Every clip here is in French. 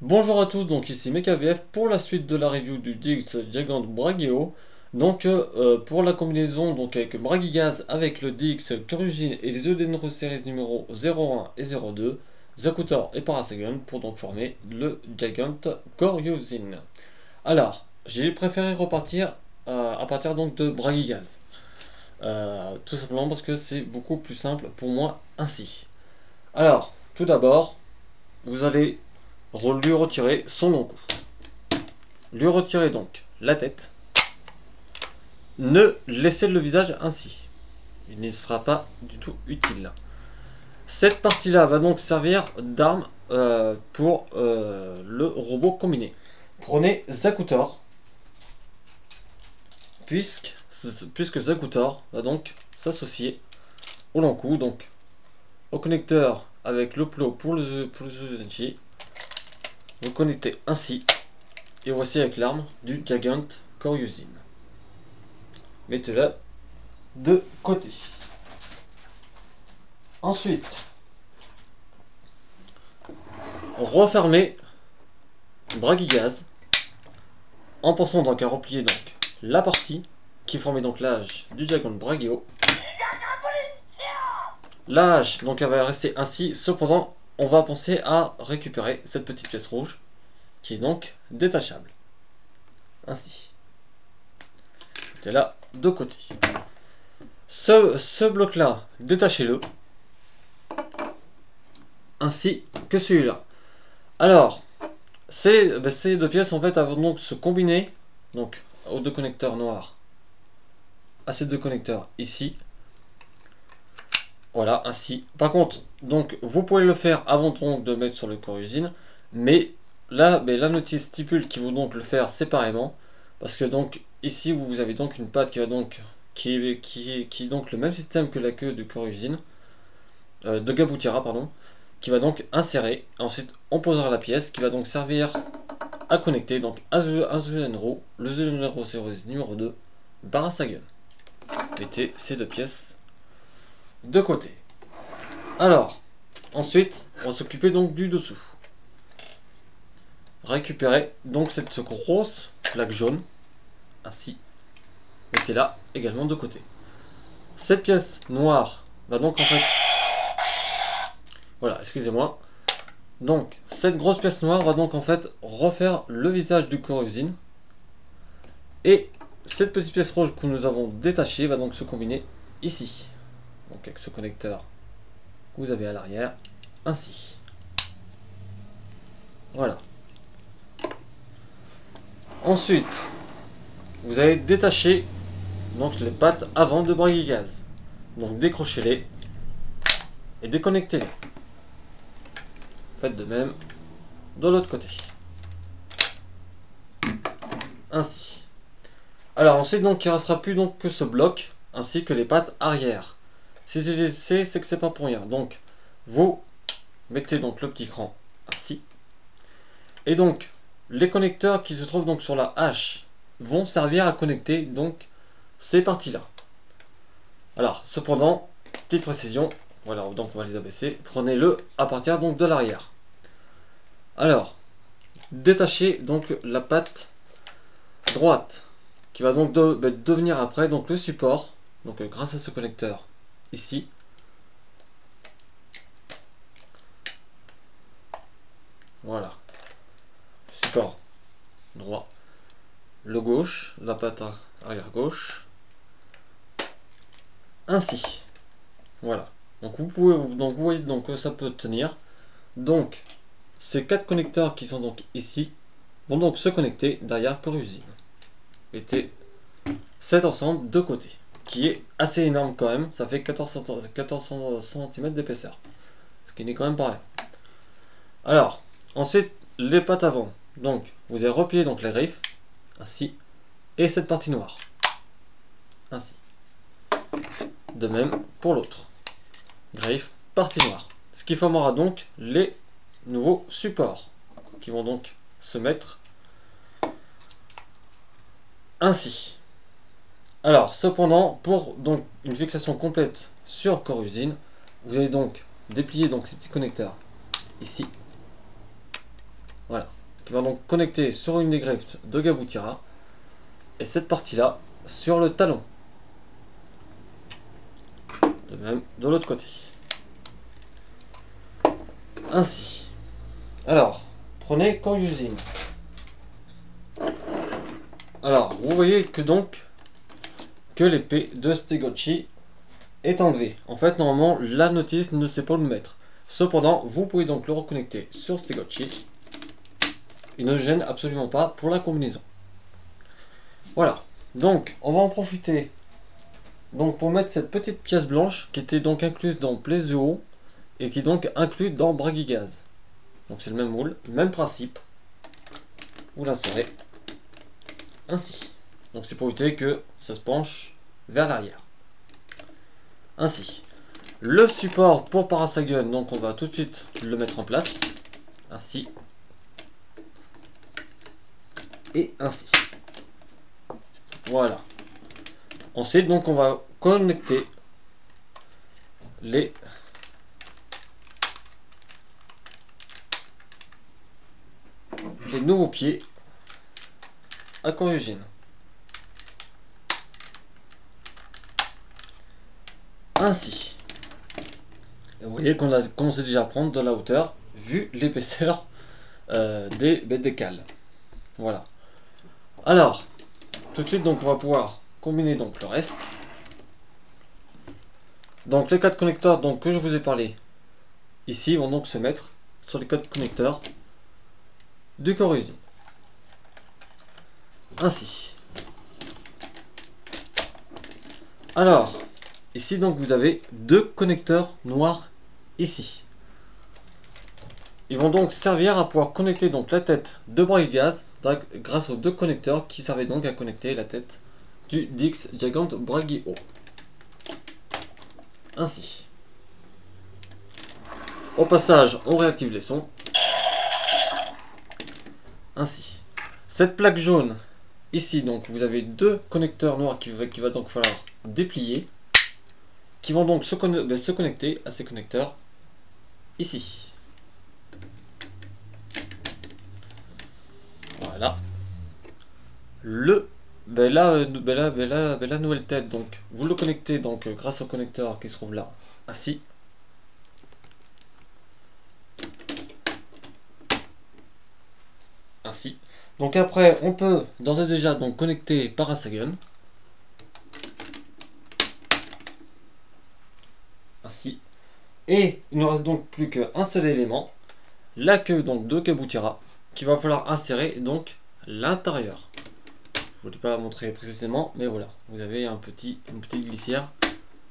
Bonjour à tous, donc ici MechaVF pour la suite de la review du DX Gigant Bragio. Donc pour la combinaison donc avec Bragigaz avec le DX Corugine et les Eudenro Series numéro 01 et 02, Zakutor et Parasagon pour donc former le Gigant Corusine. Alors, j'ai préféré repartir à partir donc de Bragigaz. Tout simplement parce que c'est beaucoup plus simple pour moi ainsi. Alors, tout d'abord, vous allez lui retirer son long cou. Lui retirer donc la tête. Ne laissez le visage ainsi. Il ne sera pas du tout utile. Cette partie-là va donc servir d'arme pour le robot combiné. Prenez Zakutor, puisque Zakutor va donc s'associer au long cou, donc au connecteur avec le plot pour le Zenchi. Vous connectez ainsi, et voici avec l'arme du Gigant Corusine. Mettez-la de côté. Ensuite, refermez Bragigaz en pensant donc à replier donc la partie qui formait donc l'âge du Gigant Bragio. L'âge donc elle va rester ainsi, cependant on va penser à récupérer cette petite pièce rouge qui est donc détachable. Ainsi. Mettez là de côté. Ce bloc là, détachez-le. Ainsi que celui-là. Alors, ces deux pièces en fait vont donc se combiner donc aux deux connecteurs noirs. À ces deux connecteurs ici. Voilà, ainsi. Par contre, donc vous pouvez le faire avant donc de mettre sur le Corusine, mais là, la notice stipule qu'il faut donc le faire séparément, parce que donc ici vous avez donc une patte qui va donc qui est donc le même système que la queue du Corusine, de Gaboutira pardon, qui va donc insérer. Ensuite, on posera la pièce qui va donc servir à connecter donc un Zulenro, le Zulenro Series numéro 2, Barasagun. Mettez ces deux pièces de côté. Alors, ensuite, on va s'occuper donc du dessous. Récupérez donc cette grosse plaque jaune, ainsi. Mettez-la également de côté. Cette pièce noire va donc en fait... Voilà, excusez-moi. Donc, cette grosse pièce noire va donc en fait refaire le visage du Corusine. Et cette petite pièce rouge que nous avons détachée va donc se combiner ici. Donc avec ce connecteur que vous avez à l'arrière, ainsi. Voilà. Ensuite, vous allez détacher donc les pattes avant de Bragigaz. Donc décrochez-les et déconnectez-les. Faites de même de l'autre côté. Ainsi. Alors ensuite donc il ne restera plus donc que ce bloc ainsi que les pattes arrière. Si c'est laissé, c'est que c'est pas pour rien. Donc vous mettez donc le petit cran ainsi. Et donc les connecteurs qui se trouvent donc sur la hache vont servir à connecter donc ces parties là. Alors cependant, petite précision, voilà, donc on va les abaisser. Prenez-le à partir donc de l'arrière. Alors, détachez donc la patte droite qui va donc devenir après donc le support, donc grâce à ce connecteur ici. Voilà, support droit, le gauche, la patte arrière gauche, ainsi. Voilà, donc vous voyez donc que ça peut tenir. Donc ces quatre connecteurs qui sont donc ici vont donc se connecter derrière Corusine. Mettez cet ensemble de côté, qui est assez énorme quand même, ça fait 14 cm d'épaisseur, ce qui n'est quand même pas rien. Alors, ensuite, les pattes avant, donc vous allez replier donc les griffes, ainsi, et cette partie noire, ainsi. De même pour l'autre, griffe, partie noire, ce qui formera donc les nouveaux supports, qui vont donc se mettre ainsi. Alors, cependant, pour donc une fixation complète sur Corusine, vous allez donc déplier donc ces petits connecteurs ici. Voilà. Qui va donc connecter sur une des greffes de Gaboutira. Et cette partie-là sur le talon. De même de l'autre côté. Ainsi. Alors, prenez Koryuzin. Alors, vous voyez que donc que l'épée de Stegotchi est enlevée. En fait, normalement, la notice ne sait pas le mettre. Cependant, vous pouvez donc le reconnecter sur Stegotchi. Il ne gêne absolument pas pour la combinaison. Voilà. Donc, on va en profiter donc pour mettre cette petite pièce blanche qui était donc incluse dans Plezio et qui est donc inclue dans Bragigaz. Donc c'est le même moule, même principe. Vous l'insérez ainsi. Donc c'est pour éviter que ça se penche vers l'arrière. Ainsi. Le support pour Parasagun, donc on va tout de suite le mettre en place. Ainsi. Et ainsi. Voilà. Ensuite, donc on va connecter les nouveaux pieds à Koryuzin. Ainsi. Et vous voyez qu'on a commencé déjà à prendre de la hauteur vu l'épaisseur des cales. Voilà. Alors, tout de suite, donc on va pouvoir combiner donc le reste. Donc les 4 connecteurs donc, que je vous ai parlé ici vont donc se mettre sur les 4 connecteurs du Koryuzin. Ainsi. Alors, ici donc vous avez 2 connecteurs noirs ici. Ils vont donc servir à pouvoir connecter donc la tête de Bragigaz grâce aux 2 connecteurs qui servaient donc à connecter la tête du Dix Gigant Bragio. Ainsi. Au passage, on réactive les sons. Ainsi. Cette plaque jaune, ici, donc vous avez 2 connecteurs noirs qui va donc falloir déplier, qui vont donc se connecter à ces connecteurs ici. Voilà. La nouvelle tête, donc vous le connectez donc grâce au connecteur qui se trouve là, ainsi. Ainsi. Donc après, on peut d'ores et déjà donc connecter Parasagun. Ainsi. Et il ne reste donc plus qu'un seul élément, la queue donc de Kaboutira, qu'il va falloir insérer donc l'intérieur. Je ne voulais pas montrer précisément, mais voilà, vous avez une petite glissière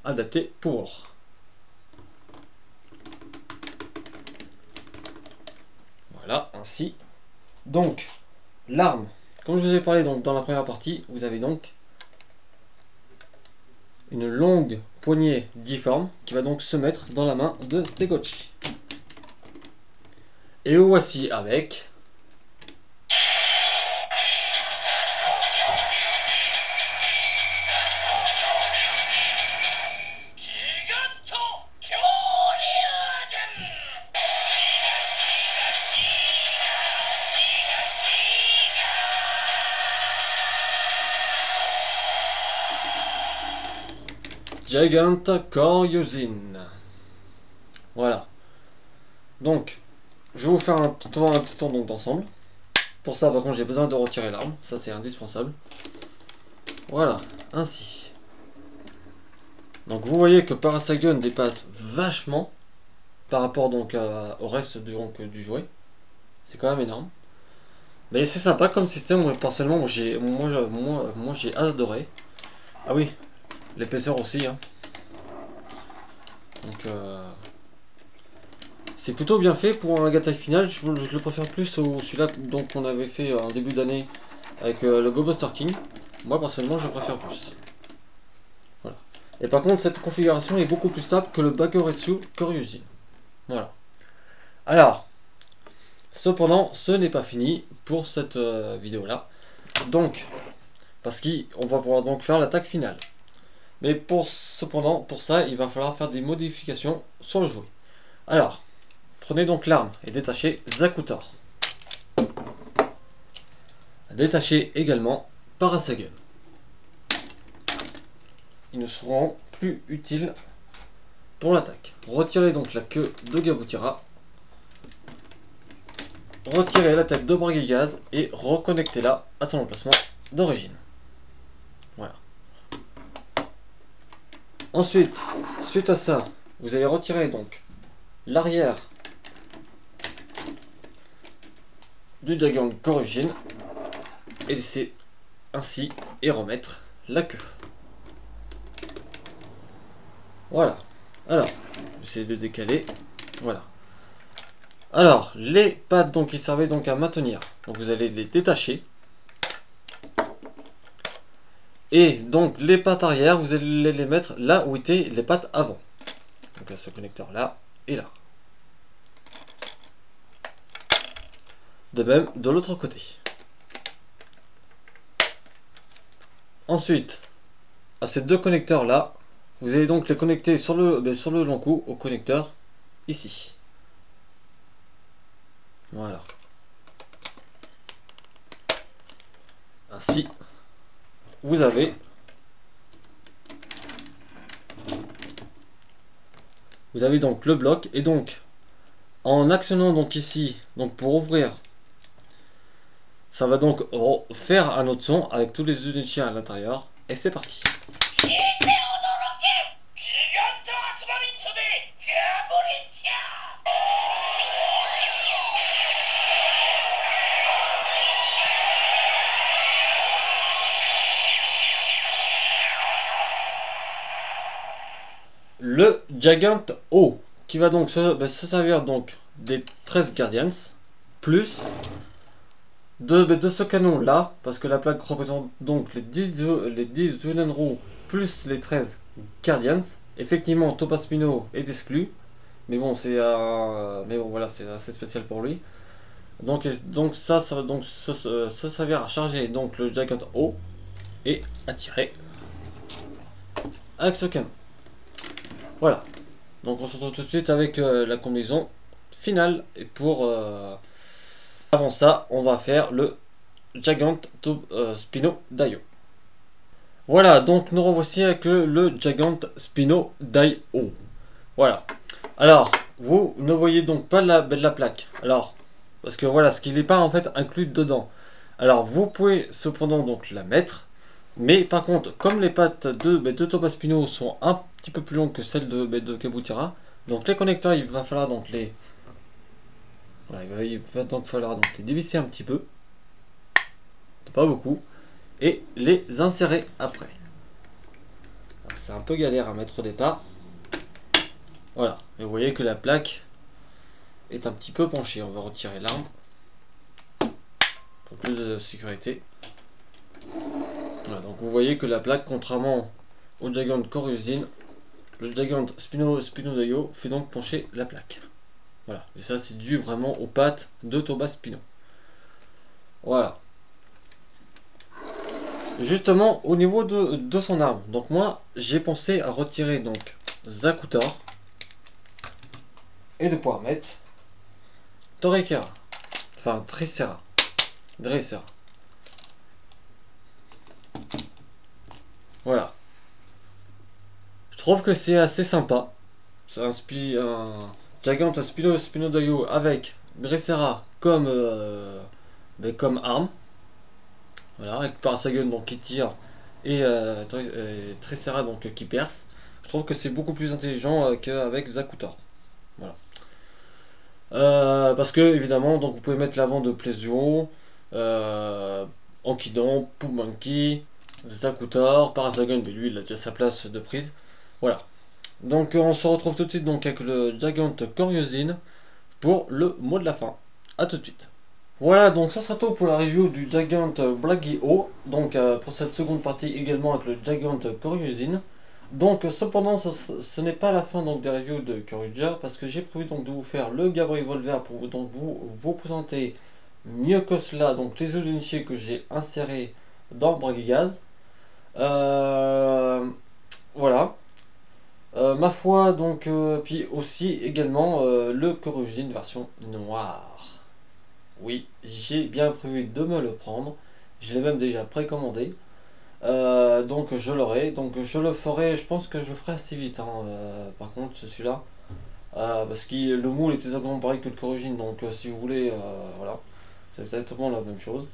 adaptée pour. Voilà, ainsi. Donc, l'arme, comme je vous ai parlé donc dans la première partie, vous avez donc une longue poignée difforme qui va donc se mettre dans la main de Stegotchi. Et voici avec Gigant Koryuzin. Voilà. Donc, je vais vous faire un petit tour donc d'ensemble. Pour ça, par contre, j'ai besoin de retirer l'arme. Ça, c'est indispensable. Voilà, ainsi. Donc, vous voyez que Parasagun dépasse vachement par rapport donc au reste du jouet. C'est quand même énorme. Mais c'est sympa comme système. Moi, personnellement, moi j'ai adoré. Ah oui, l'épaisseur aussi. Hein. Donc, c'est plutôt bien fait pour un gâteau final. Je le préfère plus au celui-là qu'on avait fait en début d'année avec le Go Buster King. Moi, personnellement, je préfère plus. Voilà. Et par contre, cette configuration est beaucoup plus stable que le Bakuretsu Koryuzin. Voilà. Alors, cependant, ce n'est pas fini pour cette vidéo-là. Donc, parce qu'on va pouvoir donc faire l'attaque finale. Mais pour ça, il va falloir faire des modifications sur le jouet. Alors, prenez donc l'arme et détachez Zakutor. détacher également Parasagun. Ils ne seront plus utiles pour l'attaque. Retirez donc la queue de Gaboutira. Retirez la tête de Bragigaz et reconnectez-la à son emplacement d'origine. Voilà. Ensuite, suite à ça, vous allez retirer donc l'arrière du Gigant Corugine et laisser ainsi et remettre la queue. Voilà. Alors, j'essaie de décaler. Voilà. Alors, les pattes donc qui servaient donc à maintenir. Donc vous allez les détacher. Et donc les pattes arrière, vous allez les mettre là où étaient les pattes avant. Donc là, ce connecteur là et là. De même de l'autre côté. Ensuite, à ces deux connecteurs là, vous allez donc les connecter sur le long cou au connecteur ici. Voilà. Ainsi, vous avez donc le bloc et donc en actionnant donc ici donc pour ouvrir, ça va donc faire un autre son avec tous les unités à l'intérieur et c'est parti. Le Gigant O qui va donc se servir donc des 13 Guardians plus de ce canon là parce que la plaque représente donc les 10 Zunenru plus les 13 Guardians. Effectivement Topaz Spino est exclu mais bon c'est voilà c'est assez spécial pour lui. Donc ça va donc se servir à charger donc le Gigant O et à tirer avec ce canon. Voilà, donc on se retrouve tout de suite avec la combinaison finale. Et pour avant ça, on va faire le Gigant Spino Daio. Voilà, donc nous revoici avec le Gigant Spino Daio. Voilà. Alors, vous ne voyez donc pas la plaque. Alors, parce que voilà, ce qui n'est pas en fait inclus dedans. Alors, vous pouvez cependant donc la mettre. Mais par contre, comme les pattes de Topaz Spino sont un petit peu plus longues que celles de Gaboutira, donc les connecteurs, il va falloir donc les... Voilà, il va donc falloir donc les dévisser un petit peu. Pas beaucoup. Et les insérer après. C'est un peu galère à mettre au départ. Voilà. Et vous voyez que la plaque est un petit peu penchée. On va retirer l'arme. Pour plus de sécurité. Voilà, donc vous voyez que la plaque, contrairement au Gigant Corusine, le Gigant Spino Daio fait donc pencher la plaque. Voilà, et ça c'est dû vraiment aux pattes de Topaz Spino. Voilà. Justement, au niveau de son arme, donc moi j'ai pensé à retirer donc Zakutor et de pouvoir mettre Torekera, enfin Dressera. Voilà. Je trouve que c'est assez sympa. Ça inspire un Gigant Spino Daio avec Dressera comme arme. Voilà, avec Parasagun donc qui tire et Dressera donc qui perce. Je trouve que c'est beaucoup plus intelligent qu'avec Zakutor. Voilà. Parce que évidemment donc vous pouvez mettre l'avant de Plesio, Ankidan, Pumanki, Zakutor, Parasagun, mais lui il a déjà sa place de prise. Voilà. Donc on se retrouve tout de suite donc avec le Gigant Corusine pour le mot de la fin. A tout de suite. Voilà, donc ça sera tout pour la review du Gigant Bragio. Donc pour cette seconde partie également avec le Gigant Corusine. Donc cependant ce n'est pas la fin donc des reviews de Courageous parce que j'ai prévu donc de vous faire le Gabriel Volver pour vous présenter mieux que cela donc les unités que j'ai insérés dans Bragigaz. Voilà. Ma foi donc puis aussi également le Corusine version noire. Oui, j'ai bien prévu de me le prendre Je l'ai même déjà précommandé. Donc je l'aurai, donc je le ferai, je pense que je le ferai assez vite, hein, par contre celui-là. Parce que le moule est exactement pareil que le Corugine, donc si vous voulez, voilà, c'est exactement la même chose.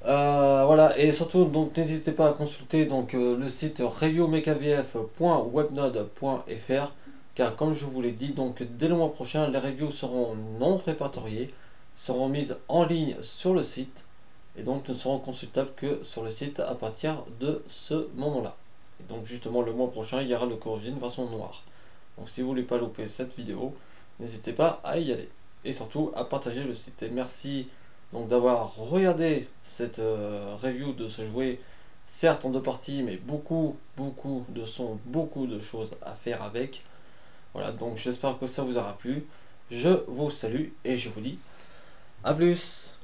Voilà, et surtout, donc n'hésitez pas à consulter donc, le site reviewmecavf.webnode.fr, car comme je vous l'ai dit, donc dès le mois prochain, les reviews seront non répertoriées, seront mises en ligne sur le site, et donc ne seront consultables que sur le site à partir de ce moment-là. Et donc justement, le mois prochain, il y aura le Corugine version noire. Donc si vous voulez pas louper cette vidéo, n'hésitez pas à y aller. Et surtout à partager le site. Et merci donc d'avoir regardé cette review de ce jouet. Certes en deux parties, mais beaucoup de sons, beaucoup de choses à faire avec. Voilà, donc j'espère que ça vous aura plu. Je vous salue et je vous dis à plus.